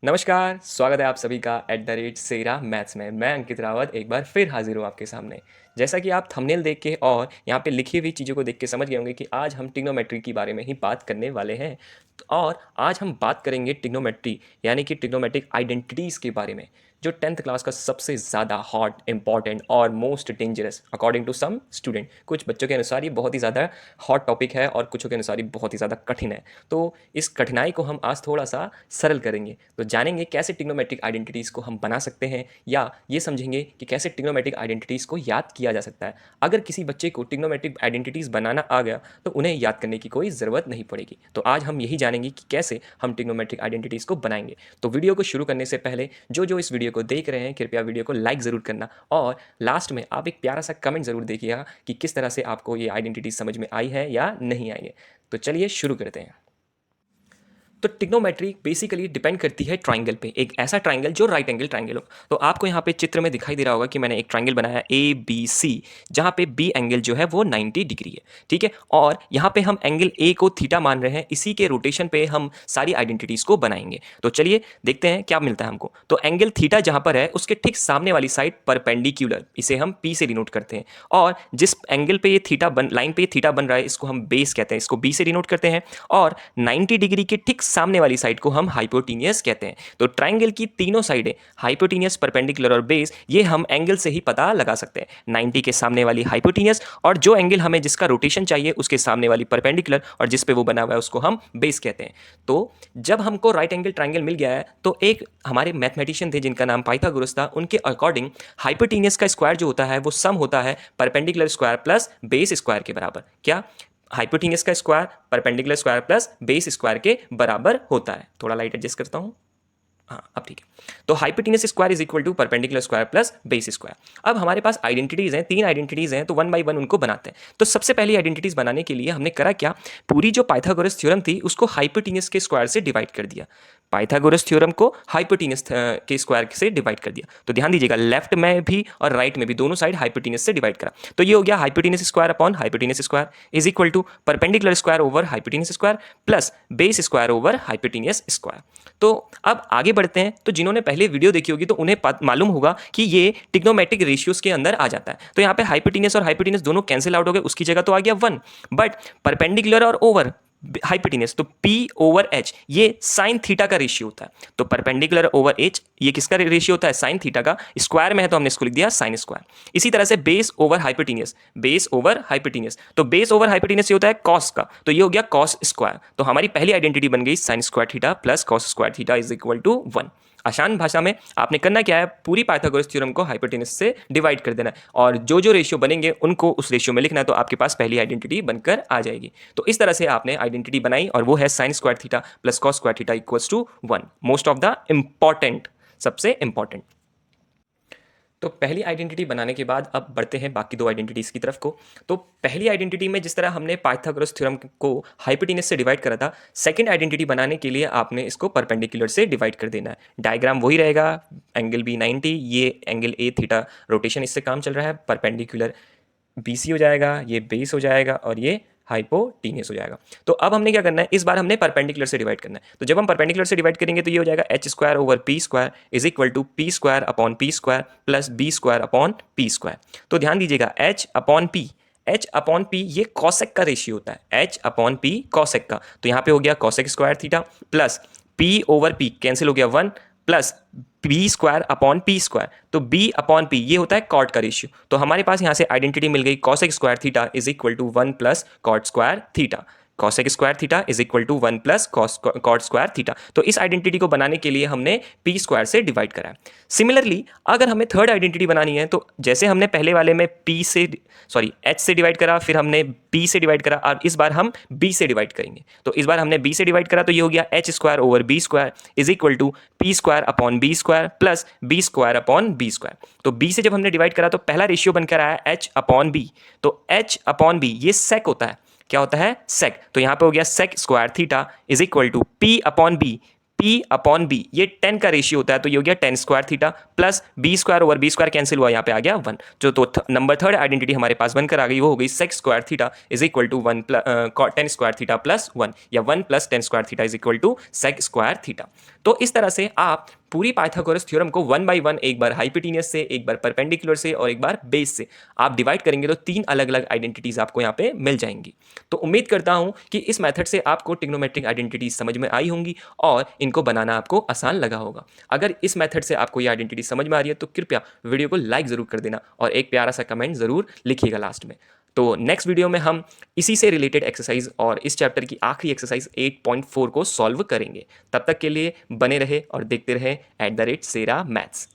नमस्कार, स्वागत है आप सभी का @सेरा मैथ्स में। मैं अंकित रावत एक बार फिर हाज़िर हूँ आपके सामने। जैसा कि आप थंबनेल देख के और यहाँ पे लिखी हुई चीज़ों को देख के समझ गए होंगे कि आज हम ट्रिग्नोमेट्री के बारे में ही बात करने वाले हैं। और आज हम बात करेंगे ट्रिग्नोमेट्री यानी कि ट्रिग्नोमेट्रिक आइडेंटिटीज़ के बारे में, जो 10th क्लास का सबसे ज़्यादा हॉट, इम्पॉर्टेंट और most dangerous according to some student. कुछ बच्चों के अनुसार ये बहुत ही ज़्यादा हॉट टॉपिक है और कुछों के अनुसार ये बहुत ही ज़्यादा कठिन है। तो इस कठिनाई को हम आज थोड़ा सा सरल करेंगे। तो जानेंगे कैसे ट्रिग्नोमेट्रिक आइडेंटिटीज़ को हम बना सकते हैं, या ये समझेंगे कि कैसे ट्रिग्नोमेट्रिक आइडेंटिटीज़ को याद किया जा सकता है। अगर किसी बच्चे को ट्रिग्नोमेट्रिक आइडेंटिटीज़ बनाना आ गया तो उन्हें याद करने की कोई ज़रूरत नहीं पड़ेगी। तो आज हम यही जानेंगे कि कैसे हम ट्रिग्नोमेट्रिक आइडेंटिटीज़ को बनाएंगे। तो वीडियो को शुरू करने से पहले जो इस वीडियो को देख रहे हैं, कृपया वीडियो को लाइक ज़रूर करना और लास्ट में आप एक प्यारा सा कमेंट ज़रूर देखिएगा कि किस तरह से आपको ये आइडेंटिटी समझ में आई है या नहीं आई है। तो चलिए शुरू करते हैं। तो ट्रिग्नोमेट्री बेसिकली डिपेंड करती है ट्राइंगल पे, एक ऐसा ट्राइंगल जो राइट एंगल ट्राइंगल हो। तो आपको यहाँ पे चित्र में दिखाई दे रहा होगा कि मैंने एक ट्राइंगल बनाया ABC, जहाँ पे बी एंगल जो है वो 90 डिग्री है, ठीक है। और यहाँ पे हम एंगल ए को थीटा मान रहे हैं, इसी के रोटेशन पे हम सारी आइडेंटिटीज़ को बनाएंगे। तो चलिए देखते हैं क्या मिलता है हमको। तो एंगल थीटा जहाँ पर है उसके ठीक सामने वाली साइड परपेंडिकुलर, इसे हम P से डिनोट करते हैं। और जिस एंगल पे ये थीटा लाइन पे थीटा बन रहा है, इसको हम बेस कहते हैं, इसको B से डिनोट करते हैं। और 90 डिग्री के ठीक सामने वाली साइड को हम हाइपोटेनियस कहते हैं। तो ट्राइंगल की तीनों साइडें, हाइपोटेनियस, परपेंडिकुलर और बेस, ये हम एंगल से ही पता लगा सकते हैं। 90 के सामने वाली हाइपोटेनियस, और जो एंगल हमें जिसका रोटेशन चाहिए उसके सामने वाली परपेंडिकुलर, और जिस पे वो बना हुआ है उसको हम बेस कहते हैं। तो जब हमको राइट एंगल ट्राइंगल मिल गया है तो एक हमारे मैथमेटिशियन थे जिनका नाम पाइथागोरस था, उनके अकॉर्डिंग हाइपोटेनियस का स्क्वायर जो होता है वो सम होता है perpendicular square plus base square के बराबर। क्या? हाइपोटेन्यूज का square perpendicular square plus base square के बराबर होता है। थोड़ा लाइट एडजस्ट करता हूं। हाँ, अब ठीक है। तो hypotenuse square is equal to perpendicular square plus base square. अब हमारे पास आइडेंटिटीज हैं, 3 आइडेंटिटीज हैं, तो 1 बाय 1 उनको बनाते हैं। तो सबसे पहली आइडेंटिटीज बनाने के लिए हमने करा क्या, पूरी जो पाइथागोरस थ्योरम थी उसको हाइपोटेन्यूज के स्क्वायर से डिवाइड कर दिया। पाइथागोरस थ्योरम को हाइपोटेन्यूज के स्क्वायर से डिवाइड कर दिया। तो ध्यान दीजिएगा, लेफ्ट में भी और राइट में भी दोनों साइड हाइपोटेन्यूज से डिवाइड करा। तो ये हो गया hypotenuse square upon hypotenuse square is equal to perpendicular square over hypotenuse square plus base square over hypotenuse square. तो अब आगे बढ़ते हैं। तो जिन्होंने पहले वीडियो देखी होगी तो उन्हें मालूम होगा कि ये ट्रिग्नोमेट्रिक रेशियोज के अंदर आ जाता है। तो यहाँ पे हाइपोटेन्यूज और हाइपोटेन्यूज दोनों कैंसिल आउट हो गए, उसकी जगह तो आ गया 1। बट परपेंडिकुलर और ओवर हाइपोटेन्यूज, तो P ओवर H ये साइन थीटा का रेशियो होता है। तो परपेंडिकुलर ओवर H ये किसका रेशियो होता है, साइन थीटा का। स्क्वायर में है तो हमने इसको लिख दिया साइन स्क्वायर। इसी तरह से base over hypotenuse, base over hypotenuse, तो बेस ओवर हाइपोटेन्यूज ये होता है कॉस का, तो ये हो गया कॉस स्क्वायर। तो हमारी पहली आइडेंटिटी बन गई sine square theta plus cos square theta is equal to 1। आसान भाषा में आपने करना क्या है, पूरी पाइथागोरस थ्योरम को हाइपोटेन्यूज से डिवाइड कर देना है और जो रेशियो बनेंगे उनको उस रेशियो में लिखना है, तो आपके पास पहली आइडेंटिटी बनकर आ जाएगी। तो इस तरह से आपने आइडेंटिटी बनाई और वो है sine square theta plus cos square theta equals to 1। Most of the important, सबसे इंपॉर्टेंट। तो पहली आइडेंटिटी बनाने के बाद अब बढ़ते हैं बाकी 2 आइडेंटिटीज़ की तरफ को। तो पहली आइडेंटिटी में जिस तरह हमने पाइथागोरस थ्योरम को हाइपोटेन्यूज से डिवाइड करा था, सेकंड आइडेंटिटी बनाने के लिए आपने इसको परपेंडिकुलर से डिवाइड कर देना है। डायग्राम वही रहेगा, एंगल बी 90, ये एंगल ए थीटा, रोटेशन इससे काम चल रहा है, परपेंडिकुलर BC हो जाएगा, ये बेस हो जाएगा और ये हाइपोटेन्यूज हो जाएगा। तो अब हमने क्या करना है, इस बार हमने परपेंडिकुलर से डिवाइड करना है। तो जब हम परपेंडिकुलर से डिवाइड करेंगे तो ये हो जाएगा h square over p square is equal to p square upon p square plus b square upon p square. तो ध्यान दीजिएगा, h अपॉन p ये कॉसेक का रेशियो होता है, h अपॉन p कॉसेक का। तो यहाँ पे हो गया cosec square theta plus p over p cancel हो गया 1 plus B square upon P square. तो बी अपॉन पी ये होता है कॉट का रेशियो। तो हमारे पास यहां से आइडेंटिटी मिल गई cosec square theta is equal to 1 plus cot square theta. Cosec square theta is equal to 1 plus cot square theta. तो इस आइडेंटिटी को बनाने के लिए हमने पी स्क्वायर से डिवाइड करा है। सिमिलरली अगर हमें थर्ड आइडेंटिटी बनानी है तो जैसे हमने पहले वाले में एच से डिवाइड करा, फिर हमने पी से डिवाइड करा, और इस बार हम बी से डिवाइड करेंगे। तो इस बार हमने बी से डिवाइड करा तो ये हो गया H square over B square is equal to P square upon B square plus B square upon B square. तो बी से जब हमने डिवाइड करा तो पहला रेशियो बनकर आया एच अपॉन बी। तो एच अपॉन बी ये सेक होता है, क्या होता है, सेक। तो यहां पे हो गया sec square theta is equal to P upon B. P upon B, ये 10 का रेशियो होता है, तो ये हो गया 10 square theta plus B square over B square cancel हुआ, यहाँ पे आ गया 1। जो तो नंबर थर्ड आइडेंटिटी हमारे पास बनकर आ गई वो हो गई sec square theta is equal to 10 square theta plus 1, या 1 plus 10 square theta is equal to sec square theta. तो इस तरह से आप पूरी पाइथागोरस थ्योरम को 1 बाय 1, एक बार हाइपोटेन्यूस से, एक बार परपेंडिकुलर से और एक बार बेस से आप डिवाइड करेंगे तो 3 अलग अलग आइडेंटिटीज आपको यहाँ पे मिल जाएंगी। तो उम्मीद करता हूँ कि इस मेथड से आपको ट्रिग्नोमेट्रिक आइडेंटिटीज समझ में आई होंगी और इनको बनाना आपको आसान लगा होगा। अगर इस मेथड से आपको ये आइडेंटिटी समझ में आ रही है तो कृपया वीडियो को लाइक जरूर कर देना और एक प्यारा सा कमेंट जरूर लिखिएगा लास्ट में। तो नेक्स्ट वीडियो में हम इसी से रिलेटेड एक्सरसाइज और इस चैप्टर की आखिरी एक्सरसाइज 8.4 को सॉल्व करेंगे। तब तक के लिए बने रहे और देखते रहे @SERA Maths।